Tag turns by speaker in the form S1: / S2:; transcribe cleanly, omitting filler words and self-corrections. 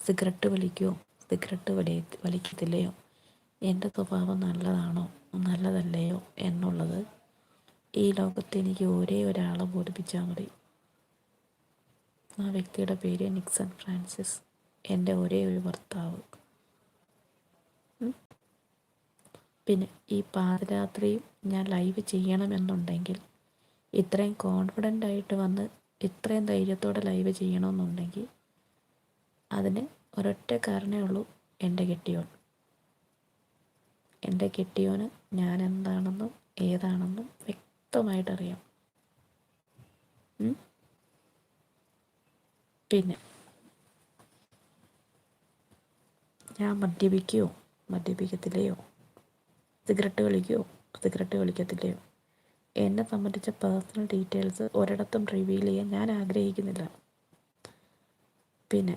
S1: Cigarette വലിക്കുമോ, cigarette വലിക്കത്തില്ലയോ, എൻ്റെ സ്വഭാവം നല്ലതാണോ നല്ലതല്ലയോ എന്നുള്ളത് ഈ ലോകത്ത് എനിക്ക് ഒരേ ഒരാളെ ബോധിപ്പിച്ചാൽ മതി. ആ വ്യക്തിയുടെ പേര് നിക്സൺ ഫ്രാൻസിസ്, എൻ്റെ ഒരേ ഒരു ഭർത്താവ്. പിന്നെ ഈ പാതിരാത്രിയും ഞാൻ ലൈവ് ചെയ്യണമെന്നുണ്ടെങ്കിൽ, ഇത്രയും കോൺഫിഡൻ്റ് ആയിട്ട് വന്ന് ഇത്രയും ധൈര്യത്തോടെ ലൈവ് ചെയ്യണമെന്നുണ്ടെങ്കിൽ അതിന് ഒരൊറ്റ കാരണമേ ഉള്ളൂ, എൻ്റെ കെട്ടിയോൻ. എൻ്റെ കെട്ടിയോന് ഞാൻ എന്താണെന്നും ഏതാണെന്നും വ്യക്തമായിട്ടറിയാം. പിന്നെ ഞാൻ മദ്യപിക്കുകയോ മദ്യപിക്കത്തില്ലയോ, സിഗരറ്റ് വലിക്കുകയോ സിഗരറ്റ് വലിക്കത്തില്ലയോ, എന്നെ സംബന്ധിച്ച പേഴ്സണൽ ഡീറ്റെയിൽസ് ഒരിടത്തും റിവീൽ ചെയ്യാൻ ഞാൻ ആഗ്രഹിക്കുന്നില്ല. പിന്നെ